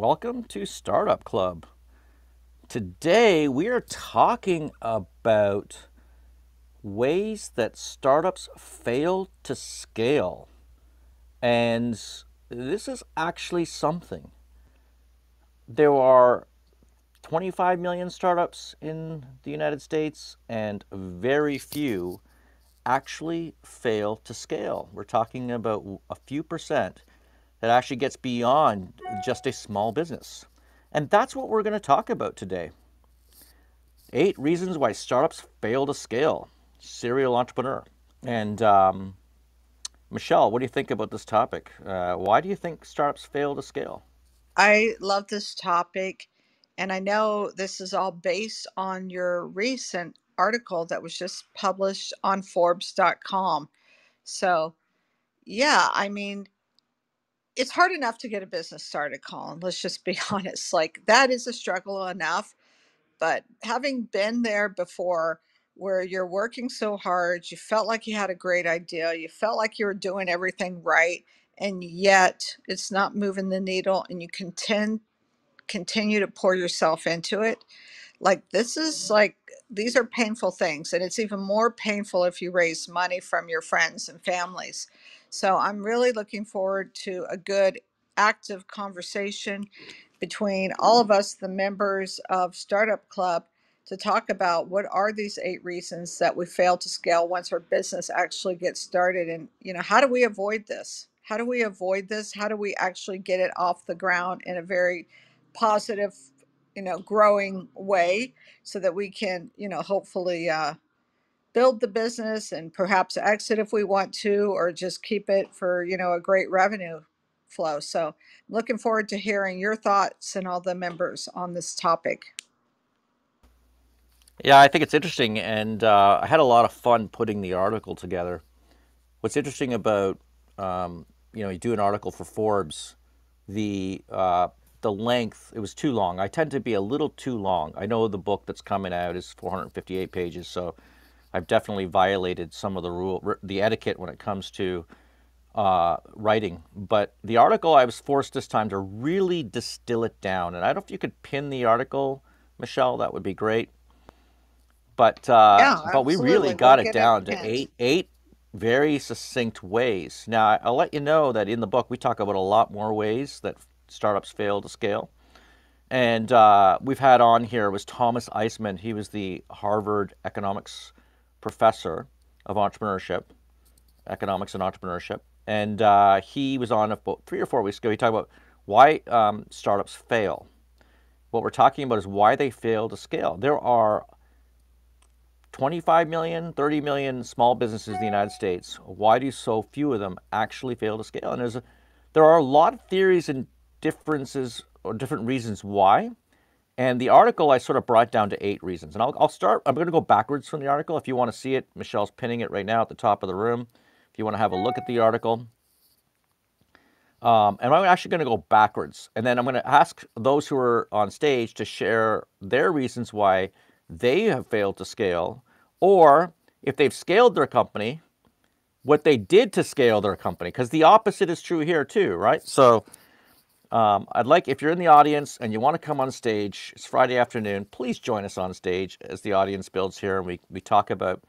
welcome to Startup Club. Today we are talking about ways that startups fail to scale. And this is actually something. There are 25 million startups in the United States, and very few actually fail to scale. We're talking about a few percent that actually gets beyond just a small business. And that's what we're going to talk about today. 8 reasons why startups fail to scale. Serial entrepreneur. And Michelle, what do you think about this topic? Why do you think startups fail to scale? I love this topic, and I know this is all based on your recent article that was just published on Forbes.com. So, yeah, I mean, it's hard enough to get a business started, Colin. Let's just be honest. Like, that is a struggle enough. But having been there before, where you're working so hard, you felt like you had a great idea, you felt like you were doing everything right, and yet it's not moving the needle, and you continue to pour yourself into it. Like, this is like, these are painful things, and it's even more painful if you raise money from your friends and families. So I'm really looking forward to a good active conversation between all of us, the members of Startup Club, to talk about what are these 8 reasons that we fail to scale once our business actually gets started. And how do we avoid this? How do we actually get it off the ground in a very positive, growing way, so that we can, hopefully build the business and perhaps exit if we want to, or just keep it for, a great revenue flow. So I'm looking forward to hearing your thoughts and all the members on this topic. Yeah, I think it's interesting, and I had a lot of fun putting the article together. What's interesting about you do an article for Forbes, the length, it was too long. I tend to be a little too long. I know the book that's coming out is 458 pages, so I've definitely violated some of the etiquette when it comes to writing. But the article, I was forced this time to really distill it down, and I don't know if you could pin the article, Michelle. That would be great. But Yeah, we really absolutely. We'll got it get it down to pinned. eight very succinct ways. Now, I'll let you know that in the book we talk about a lot more ways that startups fail to scale. And we've had on here was Thomas Eisman. He was the Harvard economics professor of entrepreneurship, economics and entrepreneurship. And he was on about 3 or 4 weeks ago. He talked about why startups fail. What we're talking about is why they fail to scale. There are 25 million, 30 million small businesses in the United States. Why do so few of them actually fail to scale? And there are a lot of theories and differences or different reasons why. And the article I sort of brought down to 8 reasons. And I'll start, I'm going to go backwards from the article. If you want to see it, Michelle's pinning it right now at the top of the room. If you want to have a look at the article. And I'm actually going to go backwards. And then I'm going to ask those who are on stage to share their reasons why they have failed to scale, or if they've scaled their company, what they did to scale their company. Because the opposite is true here too, right? So I'd like, if you're in the audience and you want to come on stage, it's Friday afternoon, please join us on stage as the audience builds here and we talk about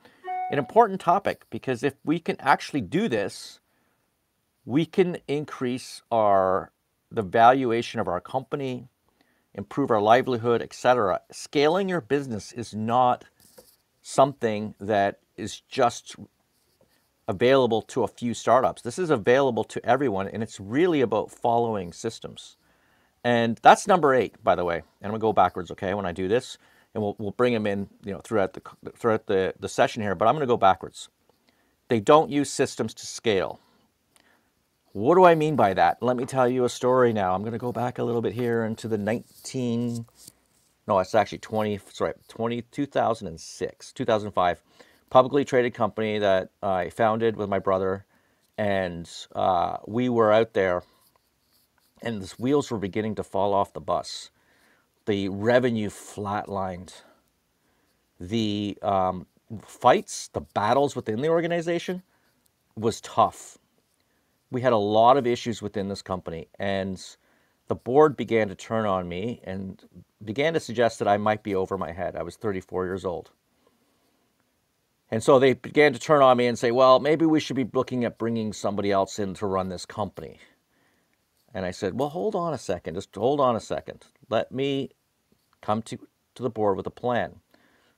an important topic. Because if we can actually do this, we can increase the valuation of our company, improve our livelihood, etc. Scaling your business is not something that is just available to a few startups. This is available to everyone, and it's really about following systems. And that's number 8, by the way. And I'm gonna go backwards, okay, when I do this, and we'll bring them in, throughout the session here. But I'm gonna go backwards. They don't use systems to scale. What do I mean by that? Let me tell you a story now. I'm gonna go back a little bit here into the no, it's actually 2006, 2005, publicly traded company that I founded with my brother. And we were out there, and the wheels were beginning to fall off the bus. The revenue flatlined. The fights, the battles within the organization was tough. We had a lot of issues within this company, and the board began to turn on me and began to suggest that I might be over my head. I was 34 years old. And so they began to turn on me and say, well, maybe we should be looking at bringing somebody else in to run this company. And I said, well, hold on a second. Just hold on a second. Let me come to the board with a plan.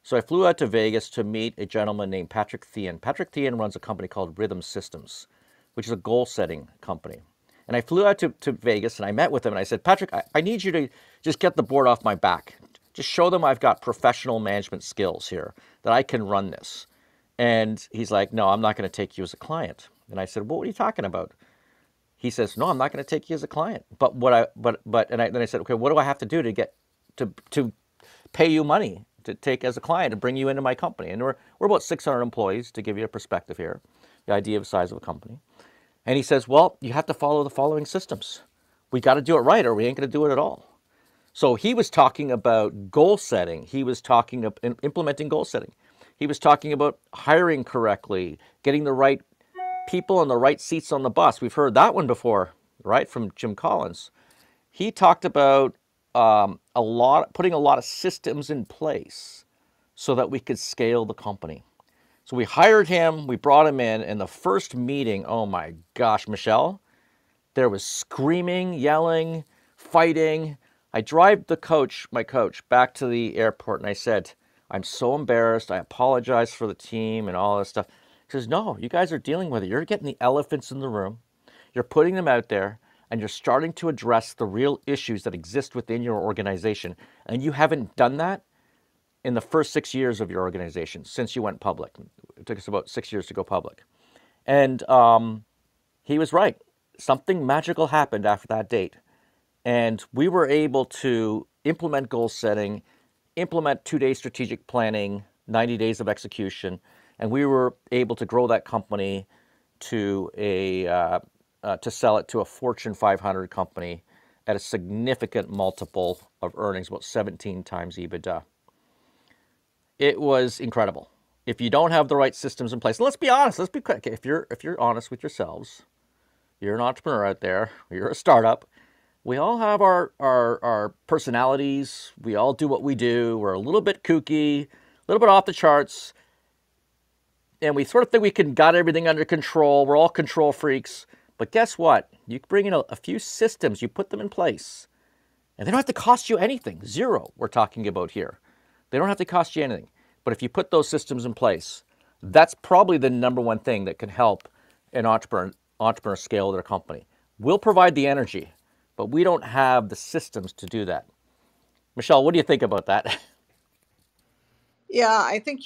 So I flew out to Vegas to meet a gentleman named Patrick Thean. Patrick Thean runs a company called Rhythm Systems, which is a goal-setting company. And I flew out to Vegas, and I met with him, and I said, Patrick, I need you to just get the board off my back. Just show them I've got professional management skills here, that I can run this. And he's like, no, I'm not going to take you as a client. And I said, well, what are you talking about? He says, no, I'm not going to take you as a client. But then I said, okay, what do I have to do to get to pay you money to take as a client and bring you into my company? And we're about 600 employees, to give you a perspective here, the idea of the size of a company. And he says, well, you have to follow the following systems. We got to do it right, or we ain't going to do it at all. So he was talking about goal setting. He was talking about implementing goal setting. He was talking about hiring correctly, getting the right people in the right seats on the bus. We've heard that one before, right, from Jim Collins. He talked about putting a lot of systems in place so that we could scale the company. So we hired him, we brought him in, and the first meeting, oh my gosh, Michelle, there was screaming, yelling, fighting. I drive my coach, back to the airport, and I said, I'm so embarrassed. I apologize for the team and all this stuff. He says, no, you guys are dealing with it. You're getting the elephants in the room. You're putting them out there, and you're starting to address the real issues that exist within your organization. And you haven't done that in the first 6 years of your organization since you went public. It took us about 6 years to go public. And he was right. Something magical happened after that date. And we were able to implement goal setting, implement 2-day strategic planning, 90 days of execution, and we were able to grow that company to to sell it to a Fortune 500 company at a significant multiple of earnings, about 17 times EBITDA. It was incredible. If you don't have the right systems in place, let's be honest, let's be quick. If you're honest with yourselves, you're an entrepreneur out there, you're a startup, we all have our personalities. We all do what we do. We're a little bit kooky, a little bit off the charts, and we sort of think we got everything under control. We're all control freaks. But guess what? You bring in a few systems, you put them in place, and they don't have to cost you anything. Zero, we're talking about here. They don't have to cost you anything. But if you put those systems in place, that's probably the number one thing that can help an entrepreneur scale their company. We'll provide the energy, but we don't have the systems to do that. Michelle, what do you think about that? Yeah, I think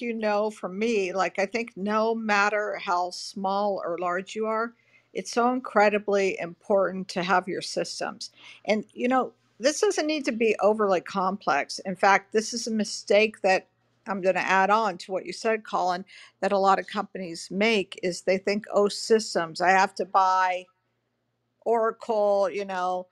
for me, like I think no matter how small or large you are, it's so incredibly important to have your systems. And this doesn't need to be overly complex. In fact, this is a mistake that I'm going to add on to what you said, Colin, that a lot of companies make is they think, oh, systems, I have to buy Oracle, a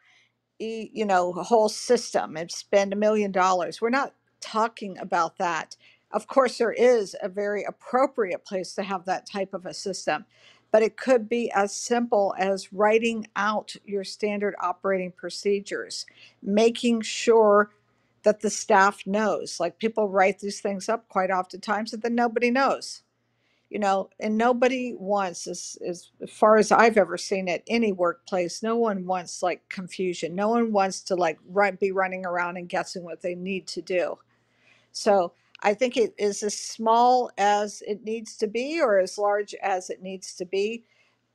whole system and spend $1 million. We're not talking about that. Of course, there is a very appropriate place to have that type of a system, but it could be as simple as writing out your standard operating procedures, making sure that the staff knows. Like people write these things up quite oftentimes and then nobody knows. And nobody wants, as far as I've ever seen at any workplace, no one wants like confusion. No one wants to like be running around and guessing what they need to do. So I think it is as small as it needs to be or as large as it needs to be.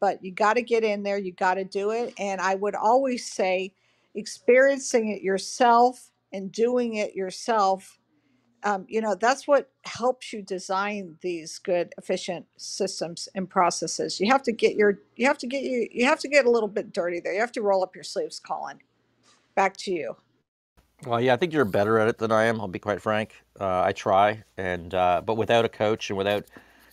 But you got to get in there, you got to do it. And I would always say, experiencing it yourself and doing it yourself, that's what helps you design these good, efficient systems and processes. You have to get a little bit dirty there. You have to roll up your sleeves, Colin. Back to you. Well, yeah, I think you're better at it than I am. I'll be quite frank. I try, and but without a coach and without.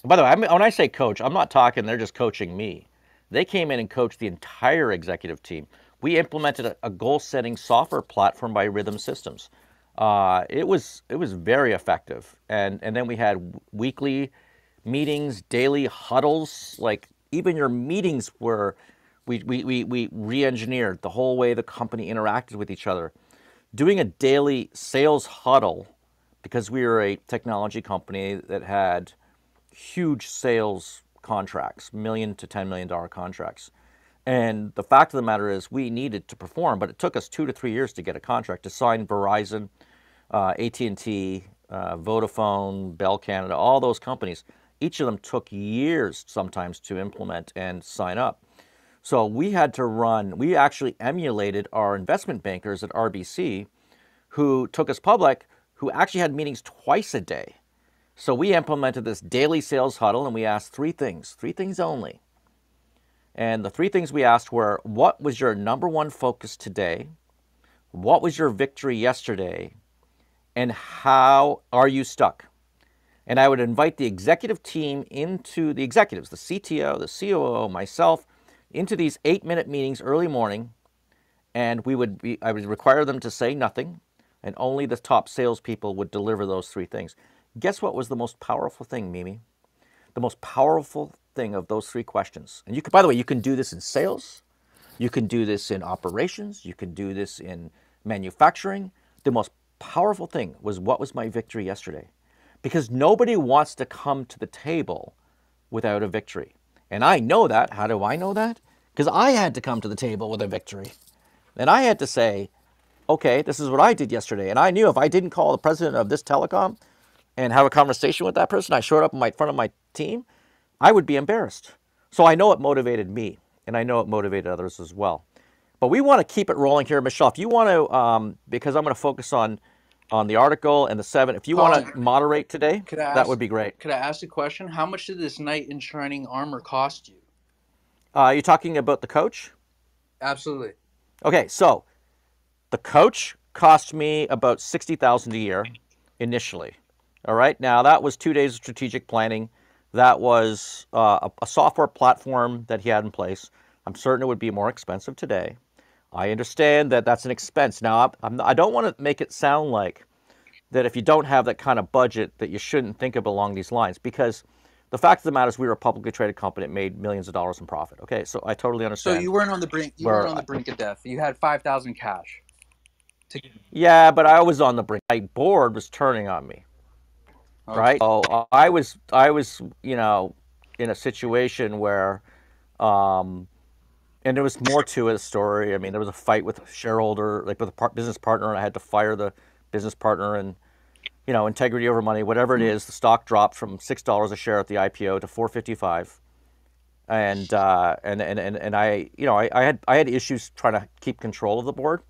By the way, when I say coach, I'm not talking. They're just coaching me. They came in and coached the entire executive team. We implemented a goal-setting software platform by Rhythm Systems. It was very effective, and then we had weekly meetings, daily huddles. Like even your meetings We re-engineered the whole way the company interacted with each other. Doing a daily sales huddle, because we were a technology company that had huge sales contracts, $1 to $10 million contracts. And the fact of the matter is we needed to perform, but it took us 2 to 3 years to get a contract, to sign Verizon, AT&T, Vodafone, Bell Canada, all those companies. Each of them took years sometimes to implement and sign up. So we had to run, we actually emulated our investment bankers at RBC who took us public, who actually had meetings twice a day. So we implemented this daily sales huddle, and we asked three things only. And the three things we asked were, what was your number one focus today? What was your victory yesterday? And how are you stuck? And I would invite the executive team into the executives, the CTO, the COO, myself, into these 8-minute meetings early morning. And I would require them to say nothing, and only the top salespeople would deliver those three things. Guess what was the most powerful thing, Mimi? The most powerful thing of those three questions. And you can, by the way, you can do this in sales, you can do this in operations, you can do this in manufacturing. The most powerful thing was, what was my victory yesterday? Because nobody wants to come to the table without a victory. And I know that. How do I know that? Because I had to come to the table with a victory. And I had to say, okay, this is what I did yesterday. And I knew if I didn't call the president of this telecom and have a conversation with that person, I showed up in front of my team, I would be embarrassed. So I know it motivated me, and I know it motivated others as well. But we want to keep it rolling here. Michelle, if you want to, because I'm going to focus on the article and the 7, if you want to moderate today, that would be great. Could I ask a question? How much did this knight in shining armor cost you? You're talking about the coach? Absolutely. Okay, so the coach cost me about $60,000 a year initially. All right, now that was 2 days of strategic planning. That was a software platform that he had in place. I'm certain it would be more expensive today. I understand that that's an expense. Now, I don't want to make it sound like that if you don't have that kind of budget that you shouldn't think of along these lines, because the fact of the matter is we were a publicly traded company that made millions of dollars in profit. Okay, so I totally understand. So you weren't on the brink. You weren't on the brink of death. You had 5,000 cash. Yeah, but I was on the brink. My board was turning on me. Okay. Right? So I was, in a situation where, and there was more to the story. I mean, there was a fight with a shareholder, like with a business partner, and I had to fire the business partner, and integrity over money, whatever it is. The stock dropped from $6 a share at the IPO to $4.55, and I had issues trying to keep control of the board.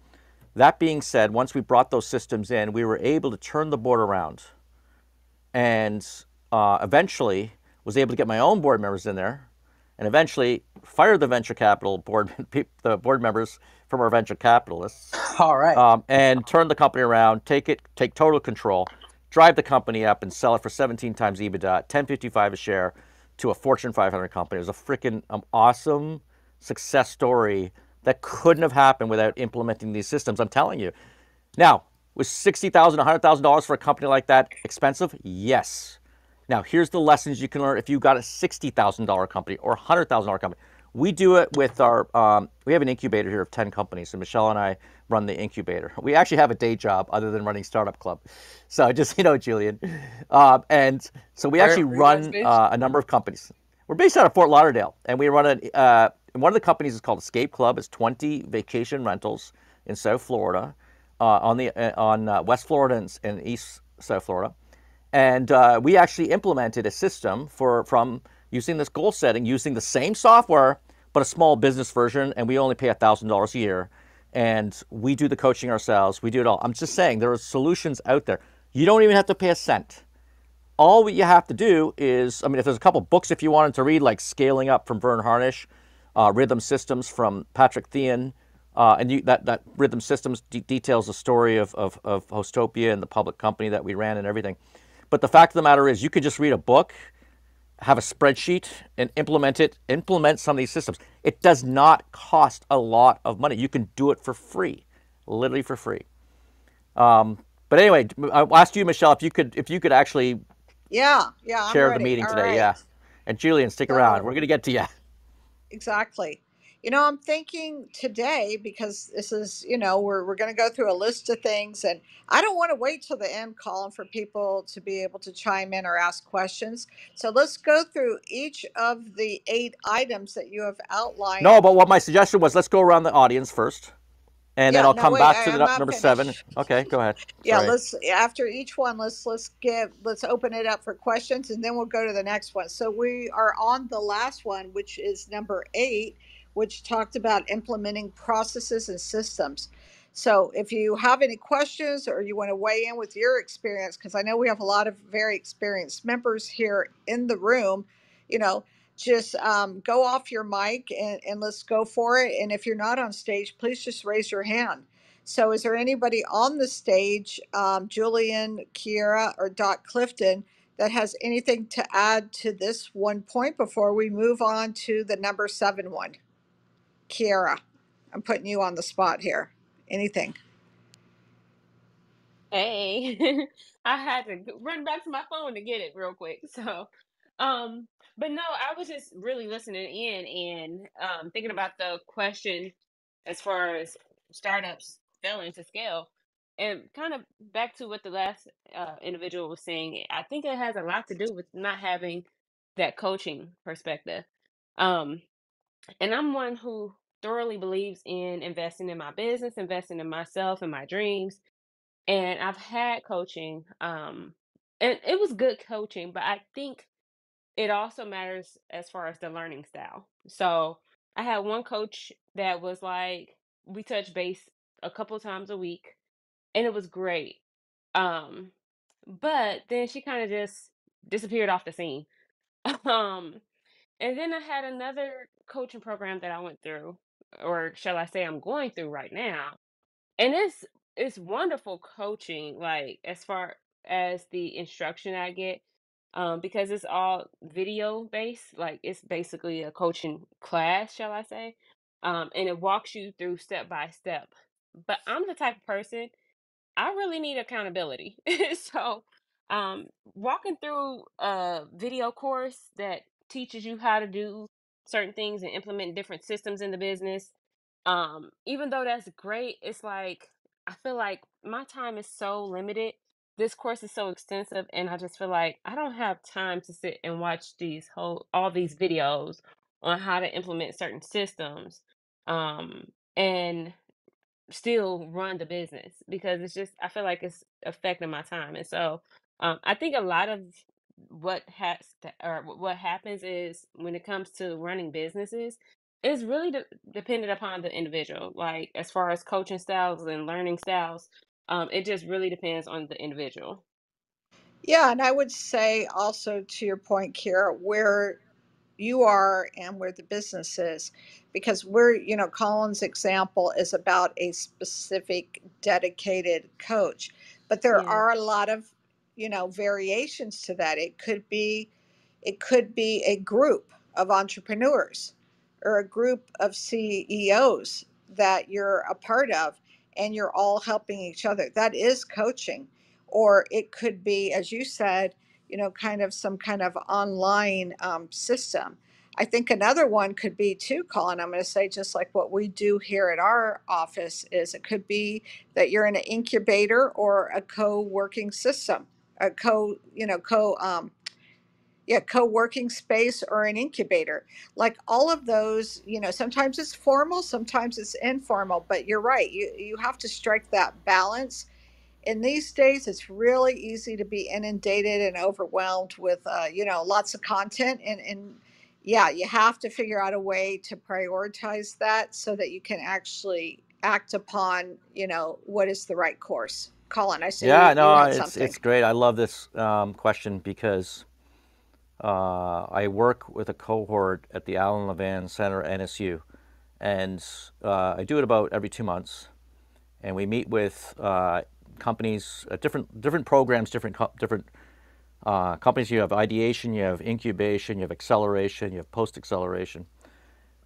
That being said, once we brought those systems in, we were able to turn the board around, and eventually was able to get my own board members in there, and eventually fire the venture capital board, the board members from our venture capitalists. All right. And turn the company around, take total control, drive the company up, and sell it for 17 times EBITDA, $10.55 a share, to a Fortune 500 company. It was a freaking awesome success story that couldn't have happened without implementing these systems. I'm telling you. Now, was $60,000, $100,000 for a company like that expensive? Yes. Now, here's the lessons you can learn if you've got a $60,000 company or a $100,000 company. We do it with our, we have an incubator here of 10 companies, and Michelle and I run the incubator. We actually have a day job other than running Startup Club. So just, Julian. And so we actually run a number of companies. We're based out of Fort Lauderdale, and we run one of the companies is called Escape Club. It's 20 vacation rentals in South Florida, on West Florida and East South Florida. And we actually implemented a system from using this goal setting, using the same software, but a small business version, and we only pay $1,000 a year. And we do the coaching ourselves. We do it all. I'm just saying there are solutions out there. You don't even have to pay a cent. All you have to do is, if there's a couple books if you wanted to read, like Scaling Up from Vern Harnish, Rhythm Systems from Patrick Thean, and that Rhythm Systems details the story of Hostopia and the public company that we ran and everything. But the fact of the matter is, you could just read a book, have a spreadsheet, and implement some of these systems. It does not cost a lot of money. You can do it for free, literally for free. But anyway, I'll ask you, Michelle, if you could actually share the meeting today. Right. Yeah. And Julian, stick around. We're going to get to you. Exactly. I'm thinking today, because this is, we're going to go through a list of things, and I don't want to wait till the end, Colin, for people to be able to chime in or ask questions. So let's go through each of the 8 items that you have outlined. No, but what my suggestion was, let's go around the audience first, and then Yeah, I'll no, come wait, back to I'm the not number 7. finished. Okay, go ahead. Yeah, Sorry. let's, after each one, let's open it up for questions, and then we'll go to the next one. So we are on the last one, which is number 8, which talked about implementing processes and systems. So if you have any questions, or you want to weigh in with your experience, because I know we have a lot of very experienced members here in the room, you know just go off your mic, and let's go for it. And if you're not on stage, please just raise your hand. So, is there anybody on the stage, Julian, Kiera, or Doc Clifton, that has anything to add to this one point before we move on to the number 7 one? Kiera, I'm putting you on the spot here. Anything? Hey, I had to run back to my phone to get it real quick. Um, but no, I was just really listening in and thinking about the question as far as startups failing to scale, and kind of back to what the last individual was saying. I think it has a lot to do with not having that coaching perspective. Um, and I'm one who thoroughly believes in investing in my business, investing in myself and my dreams, and I've had coaching, and it was good coaching, but I think it also matters as far as the learning style. So I had one coach that was like, we touched base a couple times a week, and it was great. Um, but then she kind of just disappeared off the scene. Um, and then I had another coaching program that I went through, or shall I say, I'm going through right now, and it's wonderful coaching, like as far as the instruction I get, because it's all video based, like it's basically a coaching class, shall I say, and it walks you through step by step. But I'm the type of person, I really need accountability. So, walking through a video course that teaches you how to do certain things and implement different systems in the business, even though that's great, it's like I feel like my time is so limited. This course is so extensive, and I just feel like I don't have time to sit and watch all these videos on how to implement certain systems. And still run the business, because it's just I feel like it's affecting my time. And so I think a lot of what happens is when it comes to running businesses, it's really dependent upon the individual, like as far as coaching styles and learning styles. It just really depends on the individual. Yeah, and I would say also, to your point, Kira, where you are and where the business is, because Colin's example is about a specific dedicated coach, but there Yeah. are a lot of, variations to that. It could be a group of entrepreneurs, or a group of CEOs that you're a part of, and you're all helping each other. That is coaching. Or it could be, as you said, kind of some kind of online system. I think another one could be too, Colin. I'm going to say, just like what we do here at our office, is it could be that you're in an incubator or a co-working system, a co-working space, or an incubator. Like all of those, sometimes it's formal, sometimes it's informal, but you're right. You have to strike that balance. In these days, it's really easy to be inundated and overwhelmed with lots of content, and yeah, you have to figure out a way to prioritize that so that you can actually act upon what is the right course. Colin, I see Yeah, you no, had it's something. great. I love this question because I work with a cohort at the Alan Levan Center, NSU, and I do it about every 2 months. And we meet with companies, different programs, different companies. You have ideation, you have incubation, you have acceleration, you have post acceleration.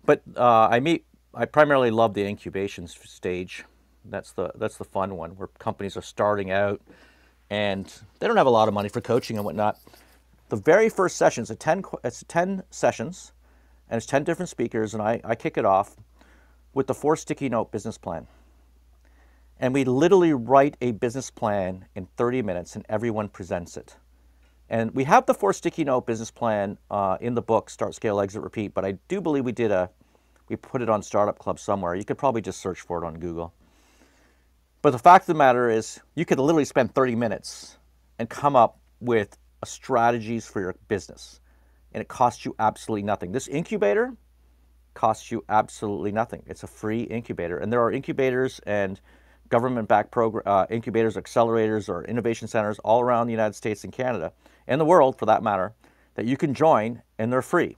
But I primarily love the incubation stage. That's the fun one where companies are starting out and they don't have a lot of money for coaching and whatnot. The very first session, it's 10 sessions. and it's 10 different speakers, and I kick it off with the 4 sticky note business plan. And we literally write a business plan in 30 minutes, and everyone presents it. And we have the 4 sticky note business plan in the book, Start, Scale, Exit, Repeat, but I do believe we put it on Startup Club somewhere. You could probably just search for it on Google. But the fact of the matter is, you could literally spend 30 minutes and come up with strategies for your business, and it costs you absolutely nothing. This incubator costs you absolutely nothing. It's a free incubator, and there are incubators and government-backed incubators, accelerators, or innovation centers all around the United States and Canada, and the world for that matter, that you can join, and they're free.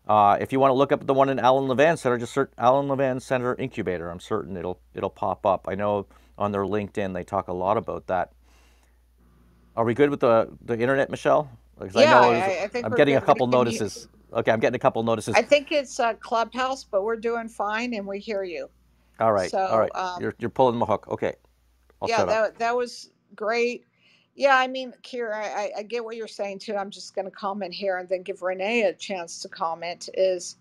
If you want to look up the one in Allen Levan Center, just search Allen Levan Center Incubator. I'm certain it'll pop up. I know on their LinkedIn they talk a lot about that. Are we good with the internet, Michelle? Because I Yeah, know I think I'm we're getting a good. We couple can hear. notices. Okay, I'm getting a couple notices. I think it's Clubhouse, but we're doing fine and we hear you. All right. So You're pulling my hook. Okay, I'll yeah, shut up. that was great. Yeah, I mean, Kira, I get what you're saying too. I'm just going to comment here and then give Renee a chance to comment. Is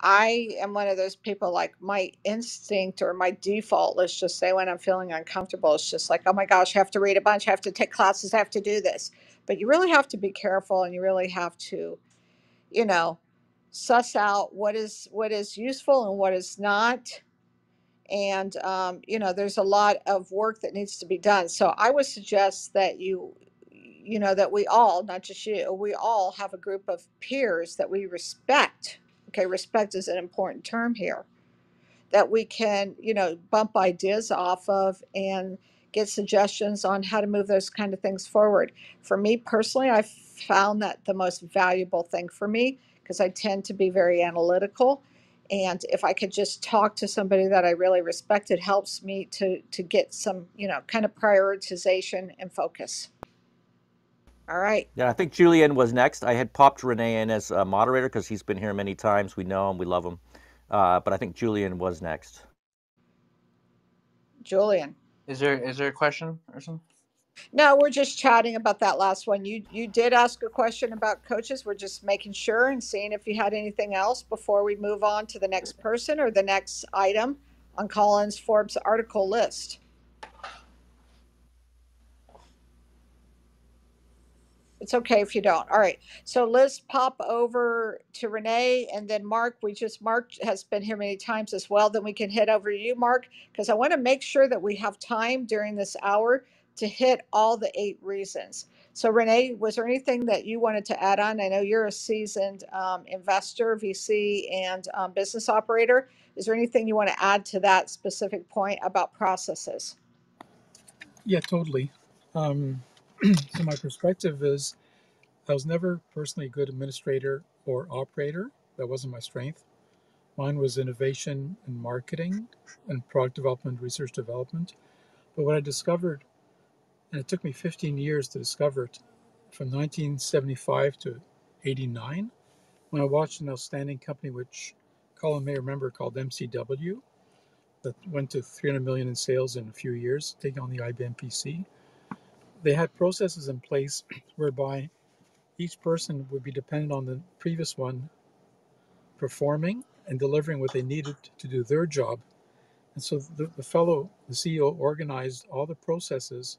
I am one of those people, like my instinct or my default, let's just say, when I'm feeling uncomfortable, it's just like, oh my gosh, I have to read a bunch, I have to take classes, I have to do this. But you really have to be careful, and you really have to, you know, suss out what is useful and what is not. And there's a lot of work that needs to be done. So I would suggest that that we all, not just you, we all have a group of peers that we respect. Okay, respect is an important term here, that we can, bump ideas off of and get suggestions on how to move those kind of things forward. For me personally, I found that the most valuable thing for me, because I tend to be very analytical. And if I could just talk to somebody that I really respect, it helps me to get some, kind of prioritization and focus. All right. Yeah, I think Julian was next. I had popped Renee in as a moderator because he's been here many times. We know him, we love him. But I think Julian was next. Julian. Is there a question or something? No, we're just chatting about that last one. You did ask a question about coaches. We're just making sure and seeing if you had anything else before we move on to the next person or the next item on Colin's Forbes article list. It's okay if you don't. All right. So let's pop over to Renee, and then Mark. Mark has been here many times as well. Then we can head over to you, Mark, because I want to make sure that we have time during this hour to hit all the 8 reasons. So Renee, was there anything that you wanted to add on? I know you're a seasoned investor, VC, and business operator. Is there anything you want to add to that specific point about processes? Yeah, totally. So my perspective is I was never personally a good administrator or operator. That wasn't my strength. Mine was innovation and marketing and product development, research development. But what I discovered, and it took me 15 years to discover it, from 1975 to 89, when I watched an outstanding company, which Colin may remember, called MCW, that went to 300 million in sales in a few years, taking on the IBM PC. They had processes in place whereby each person would be dependent on the previous one performing and delivering what they needed to do their job. And so the CEO, organized all the processes,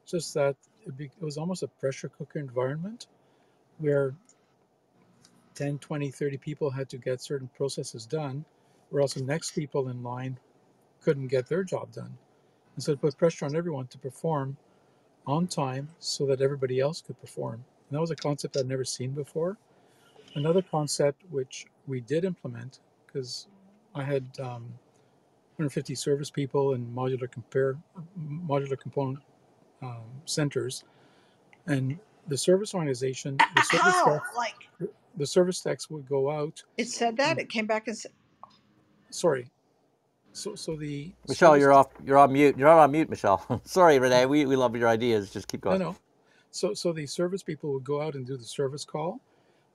just that it was almost a pressure cooker environment where 10, 20, 30 people had to get certain processes done, or else the next people in line couldn't get their job done. And so it put pressure on everyone to perform on time so that everybody else could perform. And that was a concept I'd never seen before. Another concept which we did implement, because I had 150 service people in modular component centers, and the service organization, the service techs would go out. It said that it came back and said, sorry. So the Michelle, you're off. You're on mute. You're not on mute, Michelle. Sorry, Renee. We love your ideas. Just keep going. No. So the service people would go out and do the service call.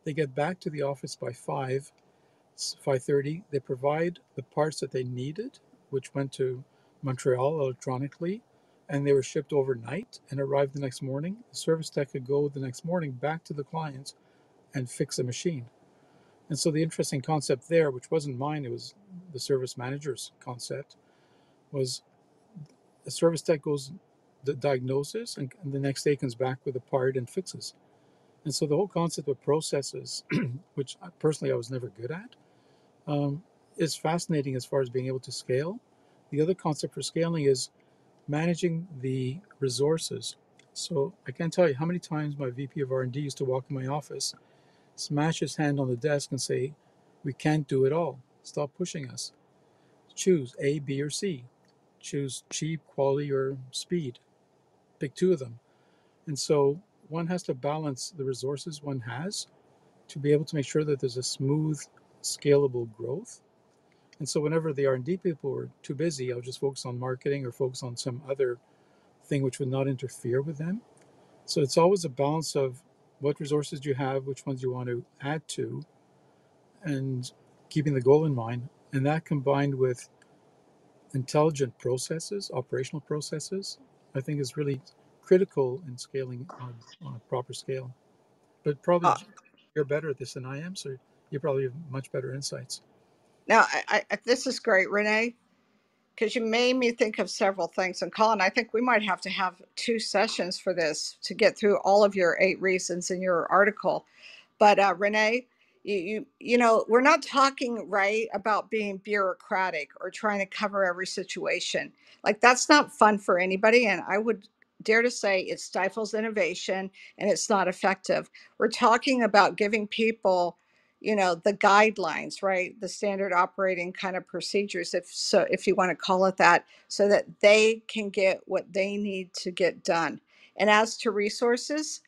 They get back to the office by 5:30. They provide the parts that they needed, which went to Montreal electronically, and they were shipped overnight and arrived the next morning. The service tech could go the next morning back to the client and fix a machine. And so the interesting concept there, which wasn't mine, it was the service manager's concept, was a service tech goes, the diagnoses, and the next day comes back with a part and fixes. And so the whole concept of processes, which personally I was never good at, is fascinating as far as being able to scale. The other concept for scaling is managing the resources. So I can't tell you how many times my VP of R&D used to walk in my office, smash his hand on the desk and say, "We can't do it all. Stop pushing us. Choose A, B, or C. Choose cheap, quality, or speed. Pick two of them." And so one has to balance the resources one has to be able to make sure that there's a smooth, scalable growth. And so whenever the R&D people were too busy, I would just focus on marketing or focus on some other thing which would not interfere with them. So it's always a balance of what resources do you have, which ones you want to add to, and keeping the goal in mind. And that combined with intelligent processes, operational processes, I think is really critical in scaling on a proper scale. But probably Uh, you're better at this than I am, so you probably have much better insights. now, this is great, Renee, because you made me think of several things. And Colin, I think we might have to have 2 sessions for this to get through all of your 8 reasons in your article. But Renee, you know, we're not talking right about being bureaucratic or trying to cover every situation. Like that's not fun for anybody, and I would dare to say it stifles innovation and it's not effective. We're talking about giving people, you know, the guidelines, right? The standard operating kind of procedures, if so, if you want to call it that, so that they can get what they need to get done. And as to resources,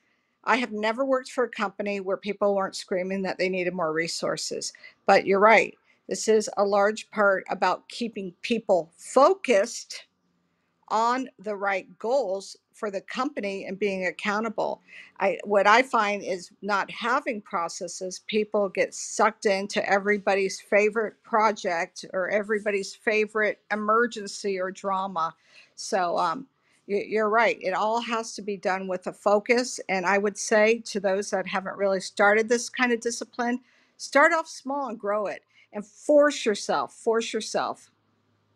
I have never worked for a company where people weren't screaming that they needed more resources. But you're right. This is a large part about keeping people focused on the right goals for the company and being accountable. What I find is not having processes, people get sucked into everybody's favorite project or everybody's favorite emergency or drama. So you're right. It all has to be done with a focus. And I would say to those that haven't really started this kind of discipline, start off small and grow it, and force yourself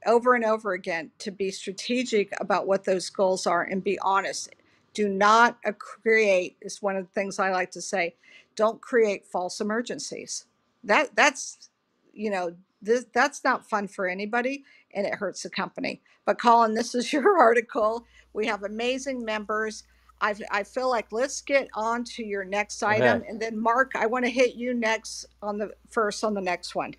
over and over again to be strategic about what those goals are and be honest. Do not create, is one of the things I like to say, don't create false emergencies. That's, you know, that's not fun for anybody and it hurts the company. But Colin, this is your article. We have amazing members. I feel like let's get on to your next Okay. item, and then Mark, I want to hit you next on the next one.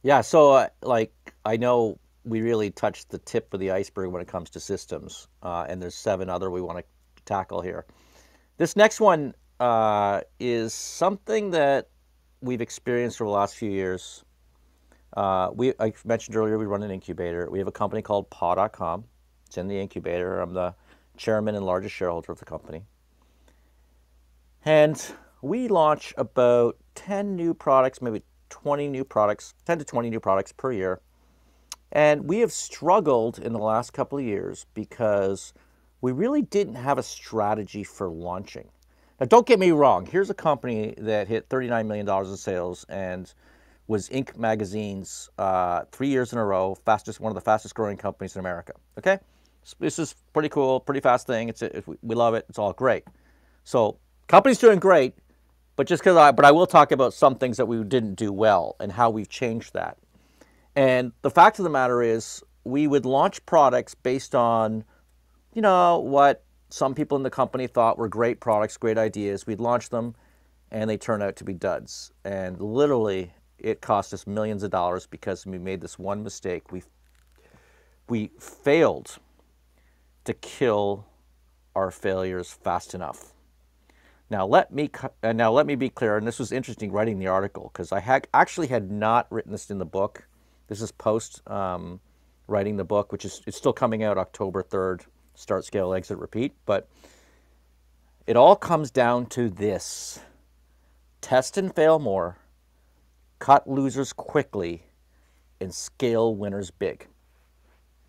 Yeah, so like I know we really touched the tip of the iceberg when it comes to systems, and there's 7 other we want to tackle here. This next one is something that we've experienced over the last few years. I mentioned earlier we run an incubator. We have a company called paw.com. It's in the incubator. I'm the chairman and largest shareholder of the company. And we launch about 10 new products, maybe 20 new products, 10 to 20 new products per year. And we have struggled in the last couple of years because we really didn't have a strategy for launching. Now, don't get me wrong. Here's a company that hit $39 million in sales and was Inc. magazine's 3 years in a row, one of the fastest growing companies in America. Okay, this is pretty cool, pretty fast thing. We love it. It's all great. So company's doing great, but I will talk about some things that we didn't do well and how we've changed that. And the fact of the matter is, we would launch products based on, what some people in the company thought were great products, great ideas. We'd launch them, and they turn out to be duds. And literally, it cost us millions of dollars because we made this one mistake. We failed to kill our failures fast enough. Now let me be clear, and this was interesting writing the article because I actually had not written this in the book. This is post writing the book, it's still coming out October 3rd. Start, scale, exit, repeat. But it all comes down to this: test and fail more, cut losers quickly, and scale winners big.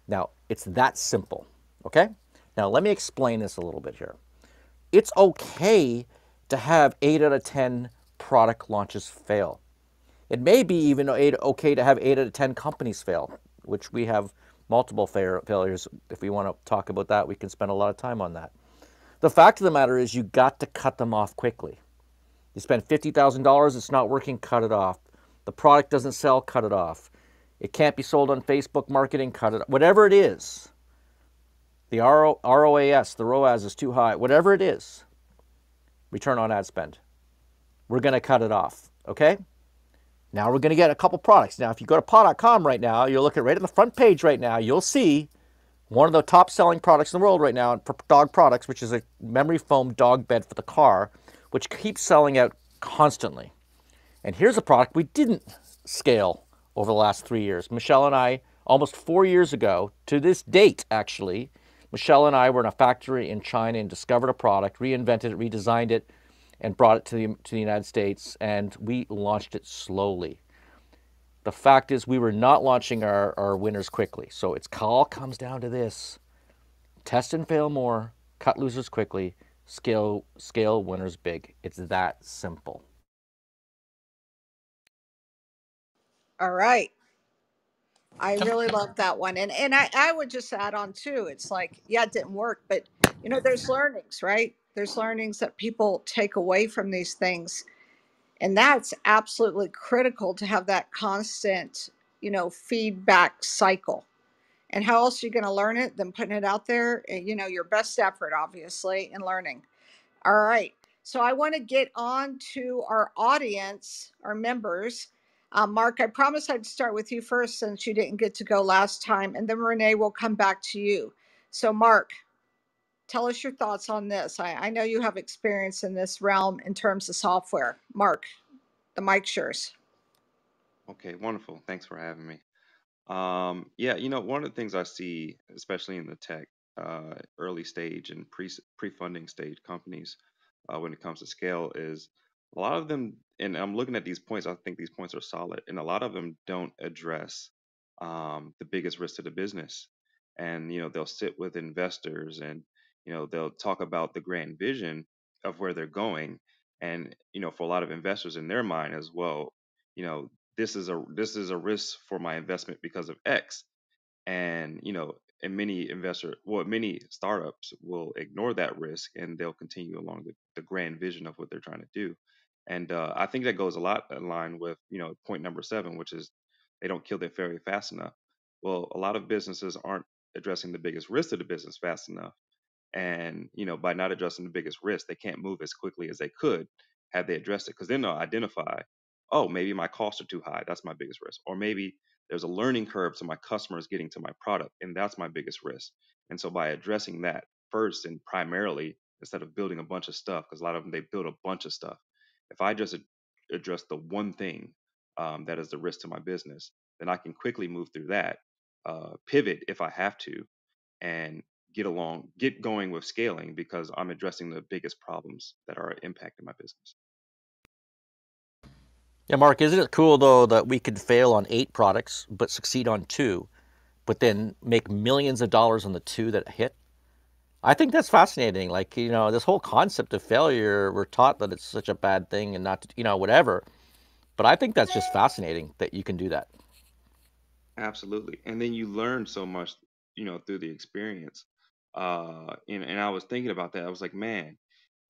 Now it's that simple. Okay. Now let me explain this a little bit here. It's okay to have 8 out of 10 product launches fail. It may be even okay to have 8 out of 10 companies fail, which we have multiple failures. If we want to talk about that, we can spend a lot of time on that. The fact of the matter is you got to cut them off quickly. You spend $50,000, it's not working, cut it off. The product doesn't sell, cut it off. It can't be sold on Facebook marketing, cut it off. Whatever it is, the ROAS, the ROAS is too high, whatever it is, return on ad spend, we're going to cut it off, okay? Now we're going to get a couple products. Now, if you go to paw.com right now, you'll look at right on the front page right now, you'll see one of the top selling products in the world right now for dog products, which is a memory foam dog bed for the car, which keeps selling out constantly. And here's a product we didn't scale over the last 3 years. Michelle and I, almost 4 years ago, to this date actually, Michelle and I were in a factory in China and discovered a product, reinvented it, redesigned it, and brought it to the United States, and we launched it slowly. The fact is we were not launching our winners quickly. So it all comes down to this. Test and fail more, cut losers quickly, scale winners big. It's that simple. All right. I really love that one. And I would just add on too. It's like, yeah, it didn't work, but there's learnings, right? There's learnings that people take away from these things. And that's absolutely critical to have that constant, feedback cycle. And how else are you going to learn it than putting it out there? Your best effort, obviously, in learning. All right. So I want to get on to our audience, our members. Mark, I promised I'd start with you first since you didn't get to go last time. And then Renee will come back to you. So, Mark, tell us your thoughts on this. I know you have experience in this realm in terms of software. Mark, the mic's yours. Okay, wonderful. Thanks for having me. Yeah, one of the things I see, especially in the tech early stage and pre-funding stage companies, when it comes to scale, is a lot of them, and I'm looking at these points. I think these points are solid, and a lot of them don't address the biggest risk to the business. And they'll sit with investors, and they'll talk about the grand vision of where they're going. And for a lot of investors in their mind as well, you know, this is a risk for my investment because of X. And and many startups will ignore that risk, and they'll continue along the grand vision of what they're trying to do. And I think that goes a lot in line with point number 7, which is they don't kill their failure fast enough. Well, a lot of businesses aren't addressing the biggest risk of the business fast enough. And by not addressing the biggest risk, they can't move as quickly as they could had they addressed it, because then they'll identify, oh, maybe my costs are too high, that's my biggest risk. Or maybe there's a learning curve to my customers getting to my product, and that's my biggest risk. And so by addressing that first and primarily, instead of building a bunch of stuff, because a lot of them, they build a bunch of stuff. If I just address the one thing that is the risk to my business, then I can quickly move through that, pivot if I have to, and get going with scaling, because I'm addressing the biggest problems that are impacting my business. Yeah, Mark, isn't it cool though that we could fail on 8 products but succeed on 2, but then make millions of dollars on the 2 that hit? I think that's fascinating. Like, this whole concept of failure, we're taught that it's such a bad thing and not to, whatever. But I think that's just fascinating that you can do that. Absolutely. And then you learn so much, through the experience. And I was thinking about that. I was like, man,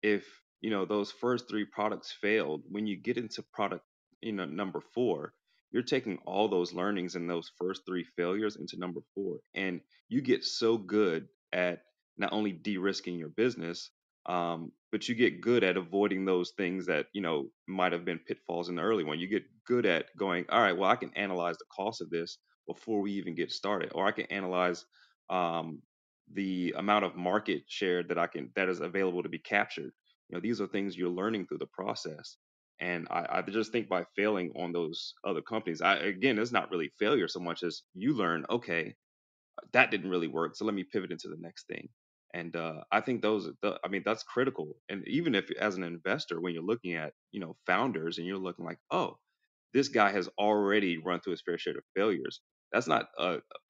if those first 3 products failed, when you get into product number 4, you're taking all those learnings and those first 3 failures into number 4, and you get so good at not only de-risking your business, but you get good at avoiding those things that might have been pitfalls in the early one. You get good at going, all right, well, I can analyze the cost of this before we even get started, or I can analyze um, the amount of market share that is available to be captured. These are things you're learning through the process. And I just think by failing on those other companies, again, it's not really failure so much as you learn, okay, that didn't really work, so let me pivot into the next thing. And I think I mean, that's critical. And even if as an investor, when you're looking at founders, and you're looking like, oh, this guy has already run through his fair share of failures, that's not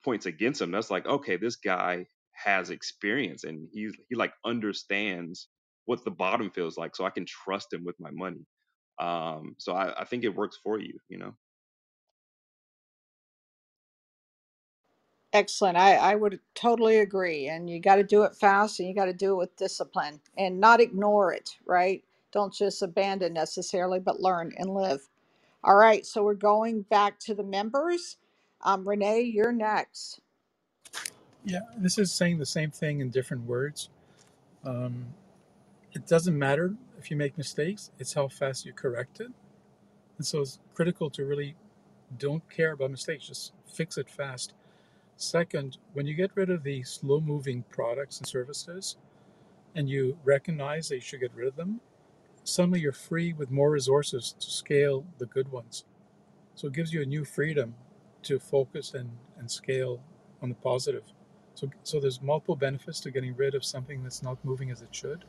points against him. That's like, okay, this guy has experience, and he like understands what the bottom feels like, so I can trust him with my money. So I think it works for you, you know. Excellent. I would totally agree. And you got to do it fast and you got to do it with discipline and not ignore it, right? Don't just abandon necessarily, but learn and live. All right. So we're going back to the members. Renee, you're next. Yeah, this is saying the same thing in different words. It doesn't matter if you make mistakes, it's how fast you correct it. And so it's critical to really don't care about mistakes, just fix it fast. Second, when you get rid of the slow moving products and services and you recognize that you should get rid of them, suddenly you're free with more resources to scale the good ones. So it gives you a new freedom to focus and scale on the positive. So there's multiple benefits to getting rid of something that's not moving as it should.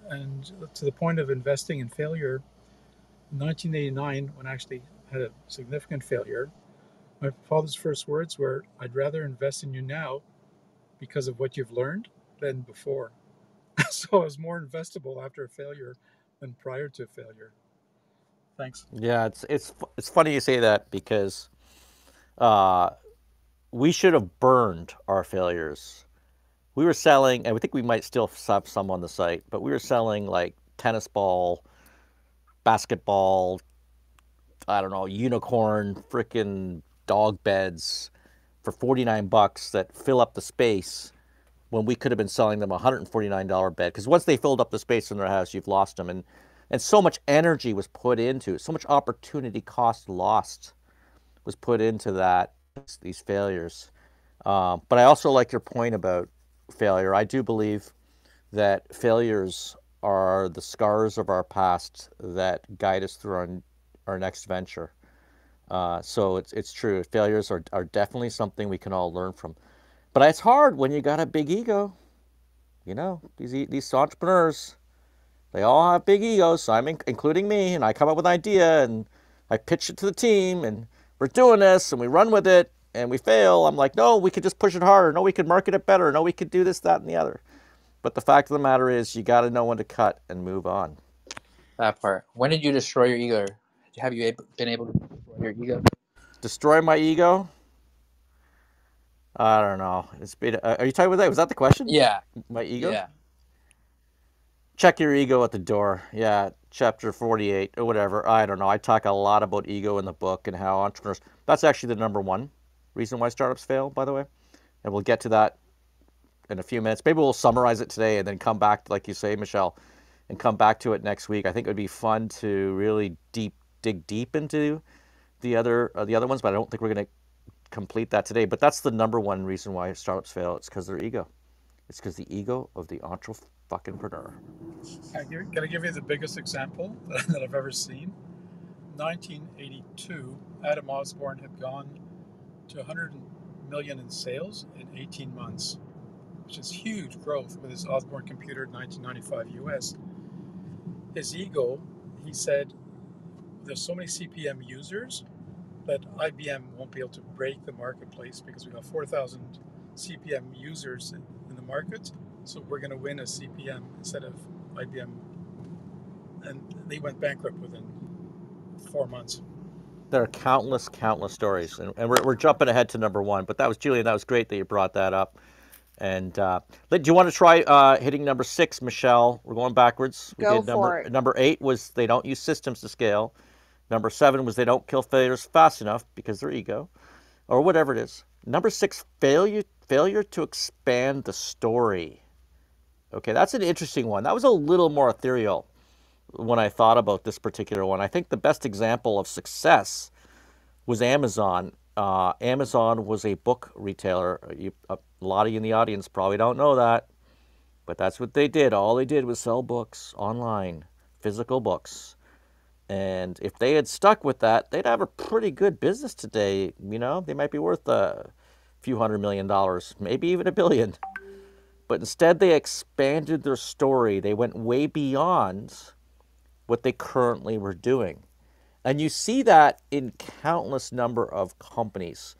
And to the point of investing in failure, in 1989, when I actually had a significant failure, my father's first words were, "I'd rather invest in you now because of what you've learned than before." So I was more investable after a failure than prior to a failure. Thanks. Yeah, it's funny you say that because uh, we should have burned our failures. We were selling, and we think we might still have some on the site, but we were selling like tennis ball, basketball, I don't know, unicorn, freaking dog beds for $49 that fill up the space when we could have been selling them a $149 bed. Because once they filled up the space in their house, you've lost them. And so much energy was put into it, so much opportunity cost lost was put into that, these failures. But I also like your point about failure. I do believe that failures are the scars of our past that guide us through our next venture. So it's true. Failures are definitely something we can all learn from. But it's hard when you got a big ego. You know, these entrepreneurs, they all have big egos. So including me, and I come up with an idea and I pitch it to the team, and we're doing this, and we run with it, and we fail. I'm like, no, we could just push it harder. No, we could market it better. No, we could do this, that, and the other. But the fact of the matter is, you got to know when to cut and move on. That part. When did you destroy your ego? Have you been able to destroy your ego? Destroy my ego? I don't know. It's been. Are you talking about that? Was that the question? Yeah. My ego? Yeah. Check your ego at the door. Yeah, chapter 48 or whatever. I don't know. I talk a lot about ego in the book and how entrepreneurs. That's actually the number one reason why startups fail, by the way. And we'll get to that in a few minutes. Maybe we'll summarize it today and then come back, like you say, Michelle, and come back to it next week. I think it would be fun to really dig deep into the other ones, but I don't think we're going to complete that today. But that's the number one reason why startups fail. It's because their ego. It's because the ego of the entrepreneur. Can I give you the biggest example that I've ever seen? 1982, Adam Osborne had gone to 100 million in sales in 18 months, which is huge growth with his Osborne computer in 1995 US. His ego, he said, there's so many CPM users that IBM won't be able to break the marketplace because we got 4,000 CPM users in the market. So we're going to win a CPM instead of IBM. And they went bankrupt within 4 months. There are countless stories, and we're jumping ahead to number one. But that was Julian. That was great that you brought that up. And do you want to try hitting number 6, Michelle? We're going backwards. Go for it. Number 8 was they don't use systems to scale. Number 7 was they don't kill failures fast enough because they're ego, or whatever it is. Number 6, failure to expand the story. Okay, that's an interesting one. That was a little more ethereal when I thought about this particular one. I think the best example of success was Amazon. Amazon was a book retailer. A lot of you in the audience probably don't know that, but that's what they did. All they did was sell books online, physical books. And if they had stuck with that, they'd have a pretty good business today. You know, they might be worth a few $100 million, maybe even $1 billion. But instead, they expanded their story. They went way beyond what they currently were doing. And you see that in countless number of companies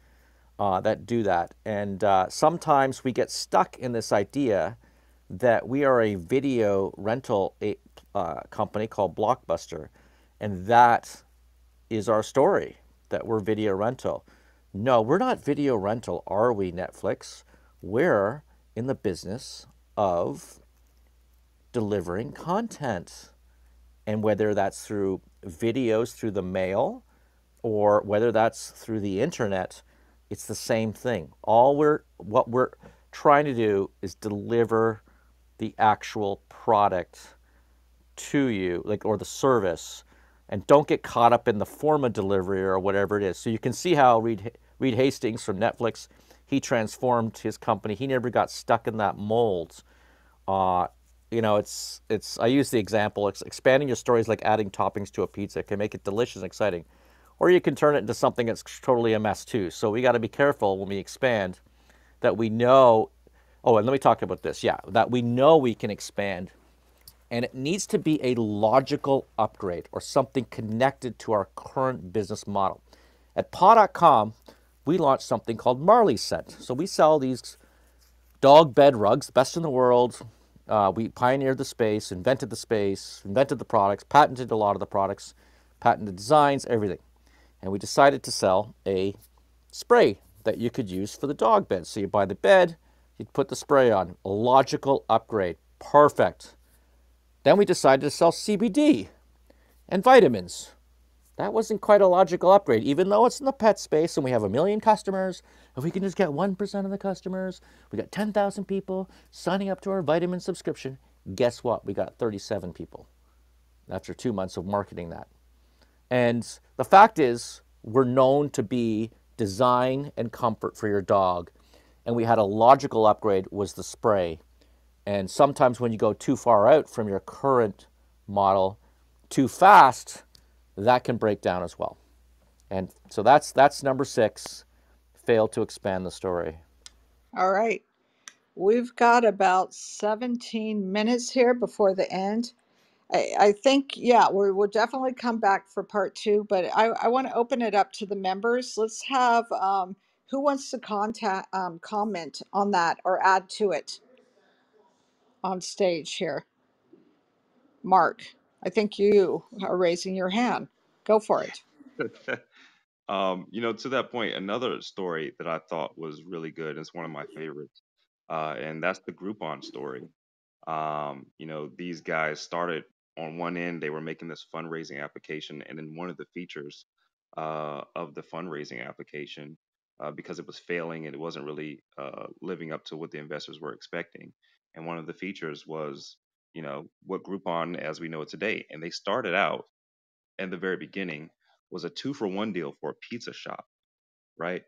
that do that. And sometimes we get stuck in this idea that we are a video rental company called Blockbuster. And that is our story, that we're video rental. No, we're not video rental, are we, Netflix? We're in the business of delivering content. And whether that's through videos through the mail or whether that's through the internet, it's the same thing. What we're trying to do is deliver the actual product to you, like, or the service, and don't get caught up in the form of delivery or whatever it is. So you can see how Reed Hastings from Netflix, he transformed his company. He never got stuck in that mold. It's I use the example, it's expanding your stories like adding toppings to a pizza. It can make it delicious and exciting. Or you can turn it into something that's totally a mess too. So we got to be careful when we expand that we know, oh, and let me talk about this. Yeah, that we know we can expand, and it needs to be a logical upgrade or something connected to our current business model. At paw.com, we launched something called Marley Scent. So we sell these dog bed rugs, the best in the world. We pioneered the space, invented the products, patented a lot of the products, patented designs, everything. And we decided to sell a spray that you could use for the dog bed. So you buy the bed, you put the spray on. A logical upgrade. Perfect. Then we decided to sell CBD and vitamins. That wasn't quite a logical upgrade, even though it's in the pet space and we have 1 million customers. If we can just get 1% of the customers, we got 10,000 people signing up to our vitamin subscription. Guess what? We got 37 people after 2 months of marketing that. And the fact is, we're known to be design and comfort for your dog. And we had a logical upgrade was the spray. And sometimes when you go too far out from your current model, too fast, that can break down as well. And so that's number 6, fail to expand the story. All right. We've got about 17 minutes here before the end. I think, yeah, we'll definitely come back for part 2, but I want to open it up to the members. Let's have, who wants to comment on that or add to it on stage here? Mark, I think you are raising your hand. Go for it. To that point, another story that I thought was really good, it's one of my favorites, and that's the Groupon story. These guys started on one end, they were making this fundraising application, and then one of the features of the fundraising application, because it was failing and it wasn't really living up to what the investors were expecting. And one of the features was, what Groupon as we know it today. And they started out in the very beginning was a 2-for-1 deal for a pizza shop, right?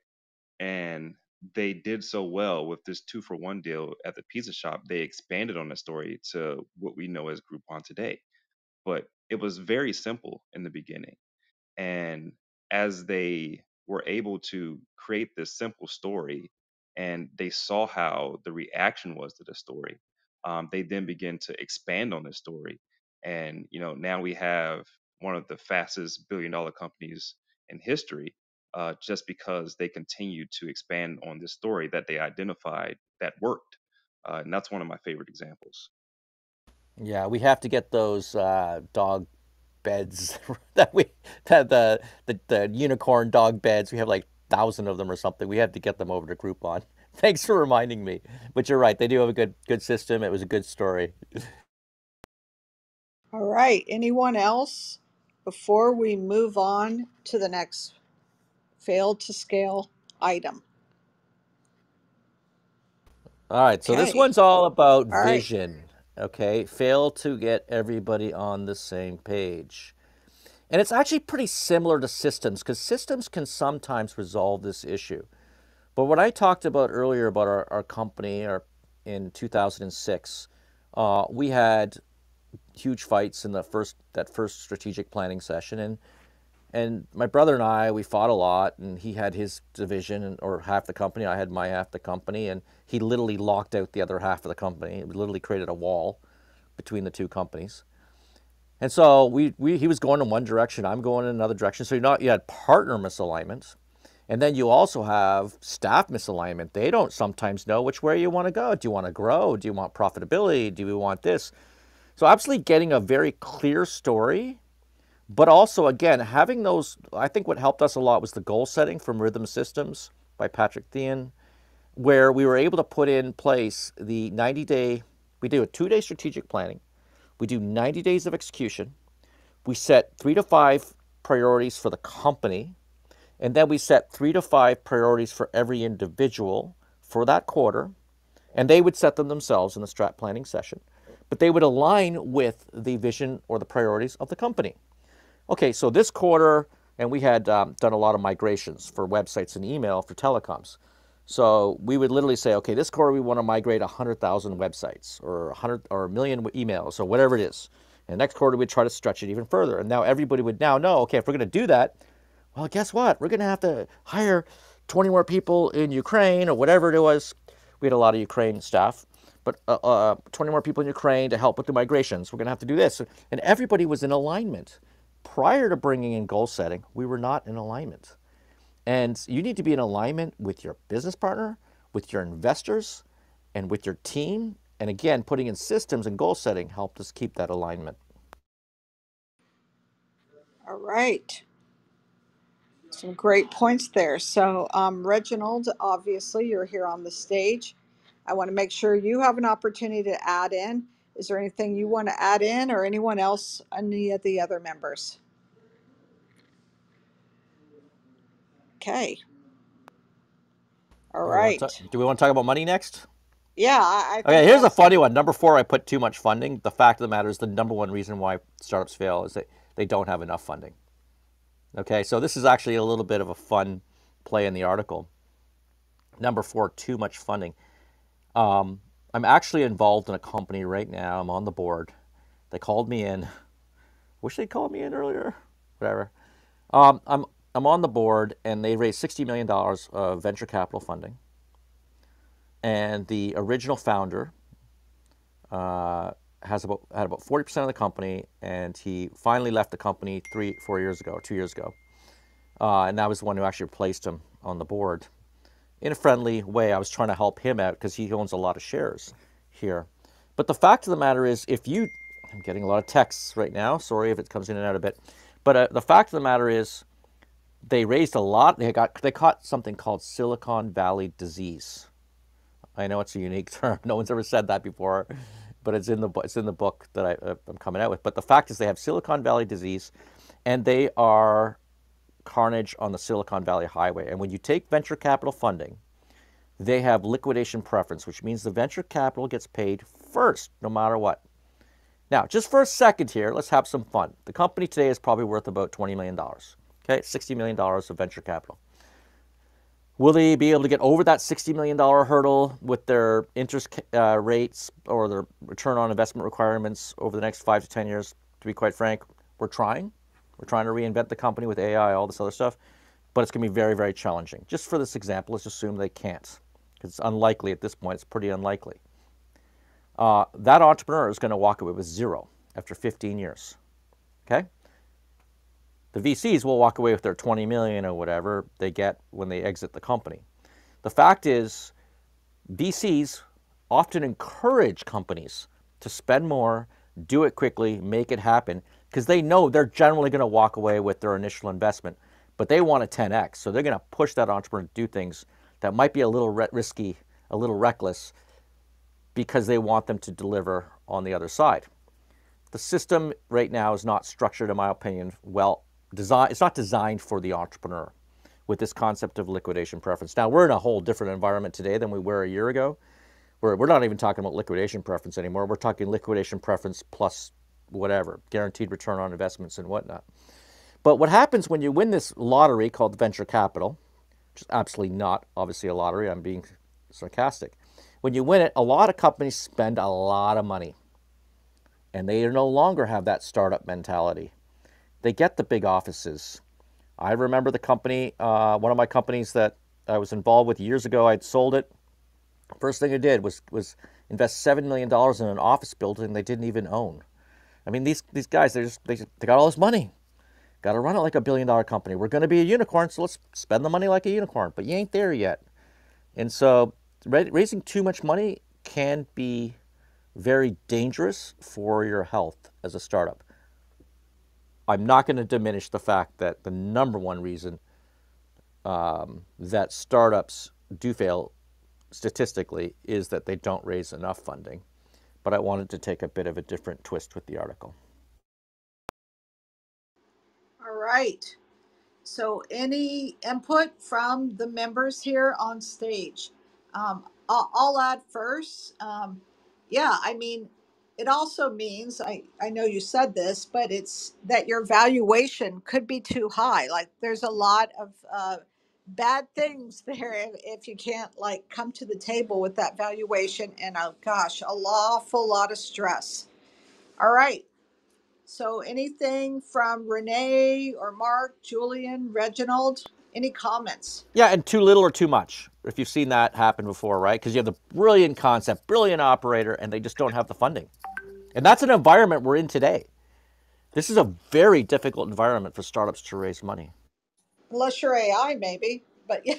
And they did so well with this 2-for-1 deal at the pizza shop, they expanded on the story to what we know as Groupon today. But it was very simple in the beginning. And as they were able to create this simple story and they saw how the reaction was to the story, they then began to expand on the story. And, now we have one of the fastest billion-dollar companies in history, just because they continued to expand on this story that they identified that worked. And that's one of my favorite examples. Yeah, we have to get those dog beds that the unicorn dog beds. We have like 1,000 of them or something. We have to get them over to Groupon. Thanks for reminding me. But you're right, they do have a good system. It was a good story. All right. Anyone else before we move on to the next failed to scale item? All right, so this Okay. one's all about All right. vision. Okay, fail to get everybody on the same page. And it's actually pretty similar to systems because systems can sometimes resolve this issue. But what I talked about earlier about our company in 2006, we had huge fights in that first strategic planning session. And my brother and I, we fought a lot, and he had his division or half the company. I had my half the company, and he literally locked out the other half of the company. We literally created a wall between the two companies. And so he was going in one direction, I'm going in another direction. So you had partner misalignment, and then you also have staff misalignment. They don't sometimes know which way you want to go. Do you want to grow? Do you want profitability? Do you want this? So absolutely getting a very clear story, But also, again, having those, I think what helped us a lot was the goal setting from Rhythm Systems by Patrick Thean, where we were able to put in place the 90-day, we do a 2-day strategic planning, we do 90 days of execution, we set 3 to 5 priorities for the company, and then we set 3 to 5 priorities for every individual for that quarter, and they would set them themselves in the strat planning session, but they would align with the vision or the priorities of the company. Okay, so this quarter, and we had done a lot of migrations for websites and email for telecoms. So we would literally say, okay, this quarter we want to migrate 100,000 websites or 100 or a million emails or whatever it is. And next quarter we'd try to stretch it even further. And now everybody would now know, okay, if we're going to do that, well, guess what? We're going to have to hire 20 more people in Ukraine or whatever it was. We had a lot of Ukraine staff, but 20 more people in Ukraine to help with the migrations. We're going to have to do this. And everybody was in alignment. Prior to bringing in goal setting, we were not in alignment. And you need to be in alignment with your business partner, with your investors, and with your team. And again, putting in systems and goal setting helped us keep that alignment. All right. Some great points there. So, Reginald, obviously, you're here on the stage. I want to make sure you have an opportunity to add in. Is there anything you want to add in, or anyone else, any of the other members? Okay. All right. Do we want to talk about money next? Yeah, I think Okay, here's a that's funny one. Number 4, I put too much funding. The fact of the matter is the number one reason why startups fail is that they don't have enough funding. Okay, so this is actually a little bit of a fun play in the article. Number 4, too much funding. I'm actually involved in a company right now. I'm on the board. They called me in. Wish they'd called me in earlier. Whatever. I'm on the board, and they raised $60 million of venture capital funding. And the original founder had about 40% of the company, and he finally left the company 2 years ago. And that was the one who actually replaced him on the board. In a friendly way, I was trying to help him out because he owns a lot of shares here. But the fact of the matter is, I'm getting a lot of texts right now. Sorry if it comes in and out a bit. But the fact of the matter is, they raised a lot. They caught something called Silicon Valley disease. I know it's a unique term. No one's ever said that before, but it's in the book that I'm coming out with. But the fact is, they have Silicon Valley disease, and they are carnage on the Silicon Valley highway. And when you take venture capital funding, they have liquidation preference, which means the venture capital gets paid first, no matter what. Now, just for a second here, let's have some fun. The company today is probably worth about $20 million. Okay, $60 million of venture capital. Will they be able to get over that $60 million hurdle with their interest rates or their return on investment requirements over the next 5 to 10 years? To be quite frank, we're trying. We're trying to reinvent the company with AI, all this other stuff, but it's going to be very, very challenging. Just for this example, let's assume they can't, because it's unlikely at this point. It's pretty unlikely. That entrepreneur is going to walk away with zero after 15 years. Okay? The VCs will walk away with their 20 million or whatever they get when they exit the company. The fact is, VCs often encourage companies to spend more, do it quickly, make it happen, because they know they're generally going to walk away with their initial investment, but they want a 10x. So they're going to push that entrepreneur to do things that might be a little risky, a little reckless, because they want them to deliver on the other side. The system right now is not structured, in my opinion, well designed. It's not designed for the entrepreneur with this concept of liquidation preference. Now, we're in a whole different environment today than we were a year ago. We're not even talking about liquidation preference anymore. We're talking liquidation preference plus whatever, guaranteed return on investments and whatnot. But what happens when you win this lottery called venture capital, which is absolutely not obviously a lottery, I'm being sarcastic. When you win it, a lot of companies spend a lot of money, and they no longer have that startup mentality. They get the big offices. I remember the company, one of my companies that I was involved with years ago, I'd sold it. First thing I did was invest $7 million in an office building they didn't even own. I mean, these guys, they got all this money. Got to run it like $1 billion company. We're going to be a unicorn, so let's spend the money like a unicorn. But you ain't there yet. And so raising too much money can be very dangerous for your health as a startup. I'm not going to diminish the fact that the number one reason that startups do fail statistically is that they don't raise enough funding. But I wanted to take a bit of a different twist with the article. All right. So any input from the members here on stage? I'll add first. Yeah, I mean, it also means, I know you said this, but it's that your valuation could be too high. Like there's a lot of bad things there if you can't like come to the table with that valuation, and gosh, a awful lot of stress. All right. So anything from Renee or Mark, Julian, Reginald, any comments? Yeah, and too little or too much, if you've seen that happen before, right? Because you have the brilliant concept, brilliant operator, and they just don't have the funding. And that's an environment we're in today. This is a very difficult environment for startups to raise money. Unless you're AI, maybe, but yeah,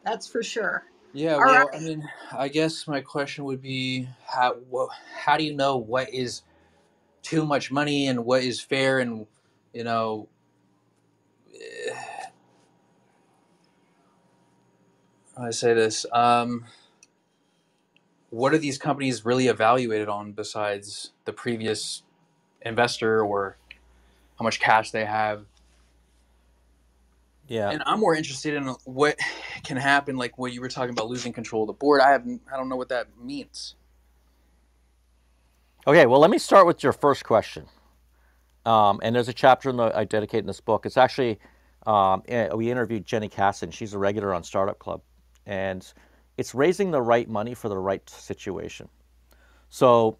that's for sure. Yeah, All well, I right. mean, I guess my question would be how do you know what is too much money and what is fair, and you know, I say this, what are these companies really evaluated on besides the previous investor or how much cash they have? Yeah. And I'm more interested in what can happen, like what you were talking about, losing control of the board. I don't know what that means. Okay, well, let me start with your first question. And there's a chapter I dedicate in this book. It's actually, we interviewed Jenny Casson. She's a regular on Startup Club. And it's raising the right money for the right situation. So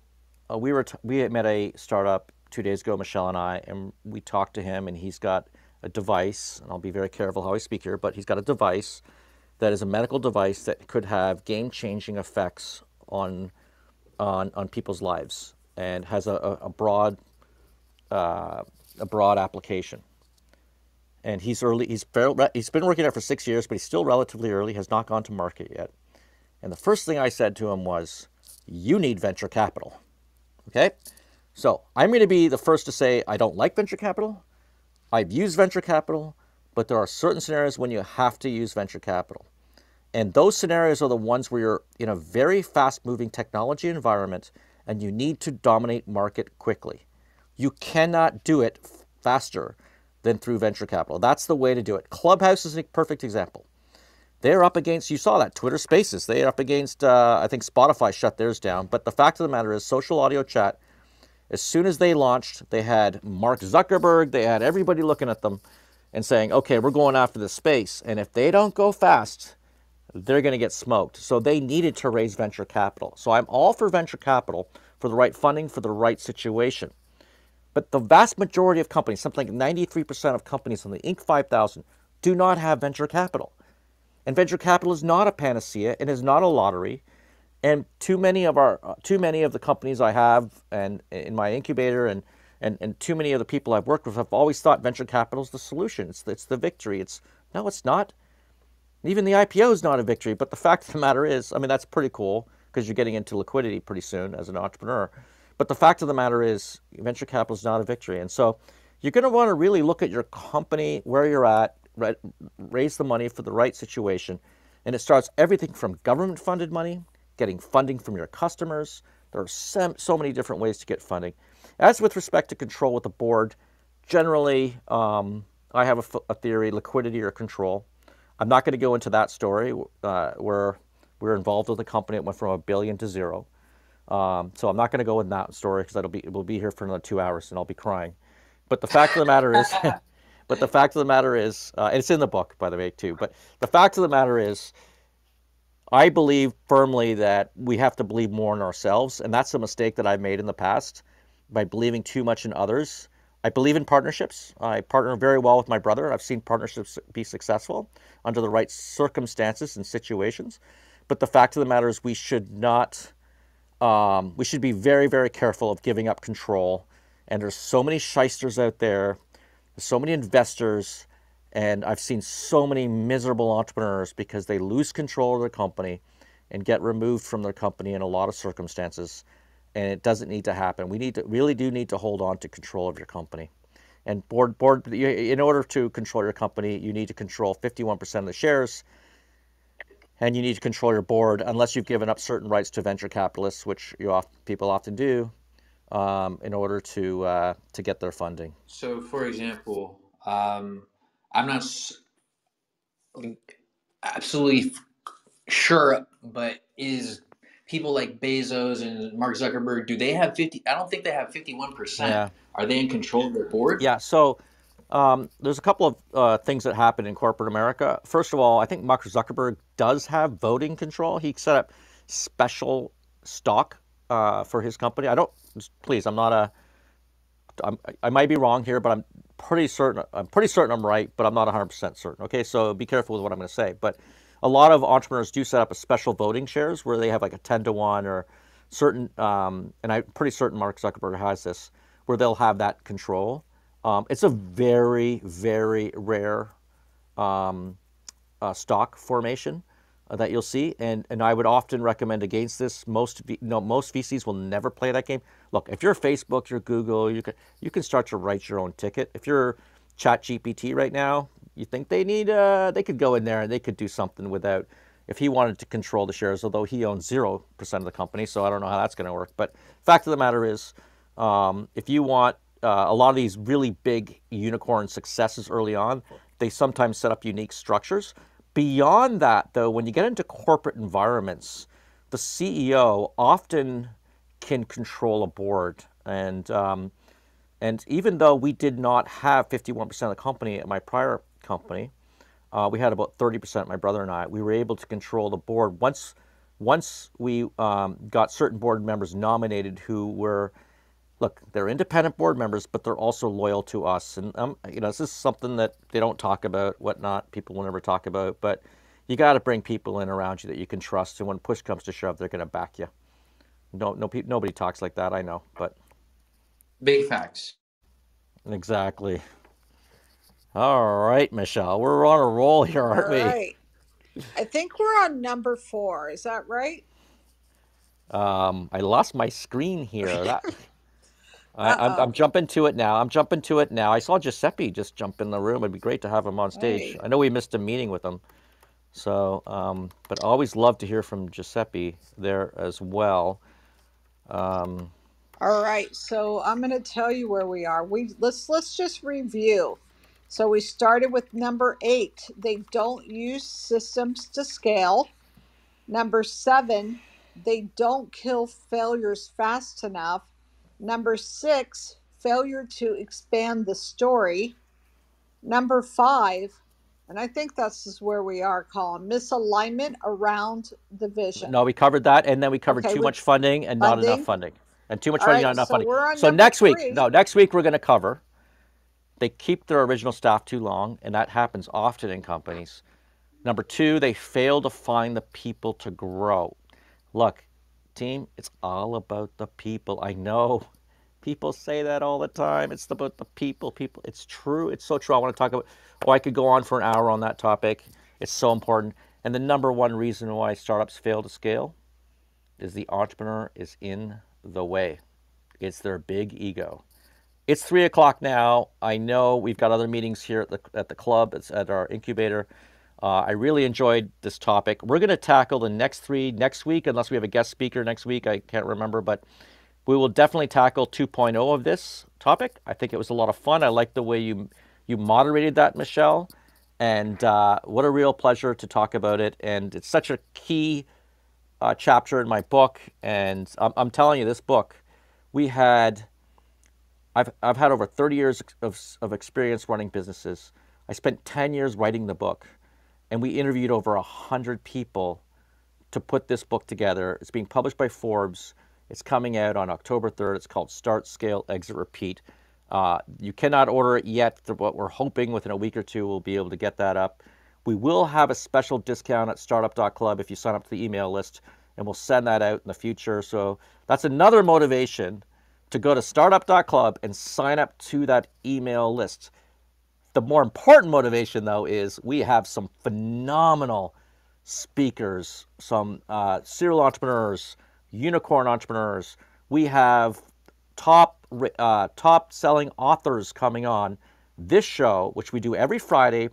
we had met a startup 2 days ago, Michelle and I, and we talked to him, and he's got a device, and I'll be very careful how I speak here, but he's got a device that is a medical device that could have game-changing effects on people's lives, and has a broad application. And he's early. He's been working there for 6 years, but he's still relatively early. Has not gone to market yet. And the first thing I said to him was, "You need venture capital." Okay, so I'm going to be the first to say I don't like venture capital. I've used venture capital, but there are certain scenarios when you have to use venture capital. And those scenarios are the ones where you're in a very fast-moving technology environment and you need to dominate market quickly. You cannot do it faster than through venture capital. That's the way to do it. Clubhouse is a perfect example. They're up against, you saw that, Twitter Spaces. They're up against, I think Spotify shut theirs down. But the fact of the matter is, social audio chat, as soon as they launched, they had Mark Zuckerberg, they had everybody looking at them and saying, okay, we're going after this space. And if they don't go fast, they're going to get smoked. So they needed to raise venture capital. So I'm all for venture capital for the right funding, for the right situation. But the vast majority of companies, something like 93% of companies on the Inc. 5000, do not have venture capital. And venture capital is not a panacea and is not a lottery. And too many of the companies I have and in my incubator and too many of the people I've worked with have always thought venture capital is the solution. It's the victory. No, it's not. Even the IPO is not a victory. But the fact of the matter is, I mean, that's pretty cool because you're getting into liquidity pretty soon as an entrepreneur. But the fact of the matter is, venture capital is not a victory. And so you're going to want to really look at your company, where you're at, raise the money for the right situation. And it starts everything from government-funded money, getting funding from your customers. There are so many different ways to get funding. As with respect to control with the board, generally, I have a theory, liquidity or control. I'm not going to go into that story where we're involved with a company that went from $1 billion to zero. So I'm not going to go in that story because we'll be here for another 2 hours and I'll be crying. But the fact of the matter is, and it's in the book, by the way, too. But the fact of the matter is, I believe firmly that we have to believe more in ourselves, and that's a mistake that I've made in the past by believing too much in others. I believe in partnerships. I partner very well with my brother. I've seen partnerships be successful under the right circumstances and situations. But the fact of the matter is, we should not. We should be very, very careful of giving up control. And there's so many shysters out there. There's so many investors. And I've seen so many miserable entrepreneurs because they lose control of their company and get removed from their company in a lot of circumstances. and it doesn't need to happen. We really do need to hold on to control of your company. And in order to control your company, you need to control 51% of the shares, and you need to control your board, unless you've given up certain rights to venture capitalists, which people often do, in order to get their funding. So, for example, I'm not absolutely sure, but is people like Bezos and Mark Zuckerberg, do they have 50? I don't think they have 51%. Yeah. Are they in control of their board? Yeah. So there's a couple of things that happen in corporate America. First of all, I think Mark Zuckerberg does have voting control. He set up special stock for his company. Please, I might be wrong here, but I'm pretty certain I'm right, but I'm not 100% certain. Okay, so be careful with what I'm going to say. But a lot of entrepreneurs do set up a special voting shares where they have like a 10-to-1 or certain, and I'm pretty certain Mark Zuckerberg has this, where they'll have that control. It's a very, very rare stock formation that you'll see, and I would often recommend against this. Most VCs will never play that game. Look, if you're Facebook, you're Google, you can start to write your own ticket. If you're ChatGPT right now, you think they could go in there and they could do something without, if he wanted to control the shares, although he owns 0% of the company, so I don't know how that's going to work. But fact of the matter is, if you want a lot of these really big unicorn successes early on, they sometimes set up unique structures. Beyond that, though, when you get into corporate environments, the CEO often can control a board. And even though we did not have 51% of the company at my prior company, we had about 30%, my brother and I. We were able to control the board. Once we got certain board members nominated who were, look, they're independent board members, but they're also loyal to us. And, this is something that they don't talk about, whatnot, people will never talk about. But you got to bring people in around you that you can trust. And when push comes to shove, they're going to back you. Nobody talks like that, I know. But big facts. Exactly. All right, Michelle, we're on a roll here, aren't we? All right. I think we're on number 4. Is that right? I lost my screen here. I'm jumping to it now. I saw Giuseppe just jump in the room. It'd be great to have him on stage. Hey. I know we missed a meeting with him. So, but always love to hear from Giuseppe there as well. All right, so I'm going to tell you where we are. Let's just review. So we started with number 8. They don't use systems to scale. Number 7, they don't kill failures fast enough. Number 6, failure to expand the story. Number 5, and I think that's just where we are, Colin, misalignment around the vision. No, we covered that, and then we covered too much funding and not enough funding. And too much funding, not enough funding. So next week we're going to cover, they keep their original staff too long, and that happens often in companies. Number 2, they fail to find the people to grow. Look, team, it's all about the people. I know people say that all the time. It's about the people. It's true. It's so true. I want to talk about, I could go on for an hour on that topic. It's so important. And the number one reason why startups fail to scale is the entrepreneur is in the way. It's their big ego. It's 3 o'clock now. I know we've got other meetings here at the club. It's at our incubator. I really enjoyed this topic. We're going to tackle the next 3 next week, unless we have a guest speaker next week. I can't remember, but we will definitely tackle 2.0 of this topic. I think it was a lot of fun. I like the way you moderated that, Michelle. And what a real pleasure to talk about it. And it's such a key chapter in my book. And I'm telling you, this book, I've had over 30 years of experience running businesses. I spent 10 years writing the book, and we interviewed over 100 people to put this book together. It's being published by Forbes. It's coming out on October 3rd. It's called Start, Scale, Exit, Repeat. You cannot order it yet, but we're hoping within a week or 2 we'll be able to get that up. We will have a special discount at startup.club if you sign up to the email list, and we'll send that out in the future. So that's another motivation to go to startup.club and sign up to that email list. The more important motivation, though, is we have some phenomenal speakers, some serial entrepreneurs, unicorn entrepreneurs. We have top selling authors coming on this show, which we do every Friday,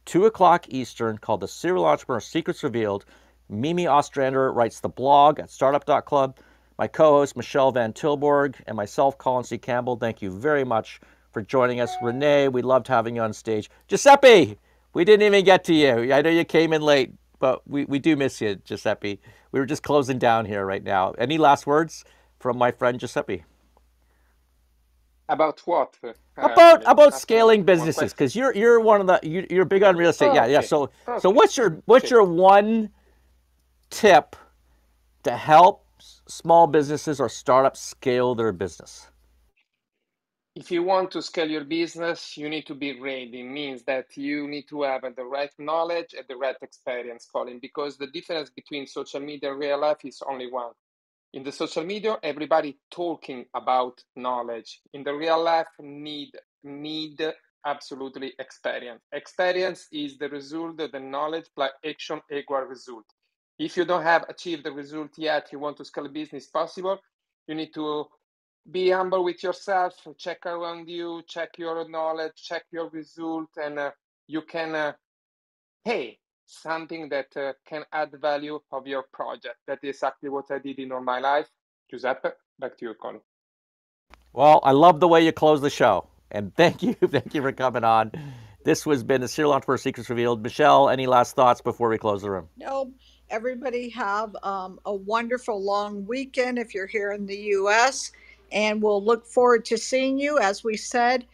2 o'clock Eastern, called the Serial Entrepreneur Secrets Revealed. Mimi Ostrander writes the blog at startup.club. My co-host Michelle Van Tilburg and myself, Colin C. Campbell. Thank you very much for joining us. Renee, we loved having you on stage. Giuseppe, we didn't even get to you. I know you came in late, but we do miss you, Giuseppe. We were just closing down here right now. Any last words from my friend Giuseppe? About what? About Actually, about asking scaling one businesses, question. because you're one of the you're big on real estate. Yeah, yeah. Okay. So Okay. what's Okay. your one tip to help small businesses or startups scale their business? If you want to scale your business, you need to be ready. It means that you need to have the right knowledge and the right experience, Colin, because the difference between social media and real life is only one. In the social media, everybody talking about knowledge. In the real life, need absolutely experience. Experience is the result of the knowledge plus action equal result. If you don't have achieved the result yet, you want to scale a business possible, you need to be humble with yourself, check around you, check your knowledge, check your result, and you can hey, something that can add value of your project. That is exactly what I did in all my life. Giuseppe, back to you, Colin. Well, I love the way you close the show, and thank you, thank you for coming on. This has been the Serial Entrepreneur Secrets Revealed. Michelle, any last thoughts before we close the room? No, everybody have a wonderful long weekend if you're here in the US, and we'll look forward to seeing you. As we said,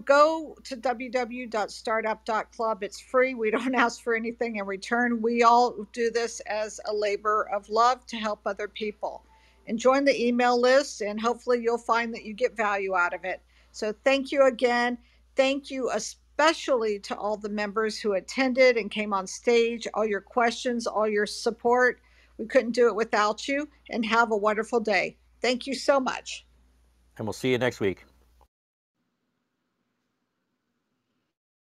go to www.startup.club. It's free. We don't ask for anything in return. We all do this as a labor of love to help other people. And join the email list, and hopefully you'll find that you get value out of it. So thank you again. Thank you especially to all the members who attended and came on stage, all your questions, all your support. We couldn't do it without you, and have a wonderful day. Thank you so much. And we'll see you next week.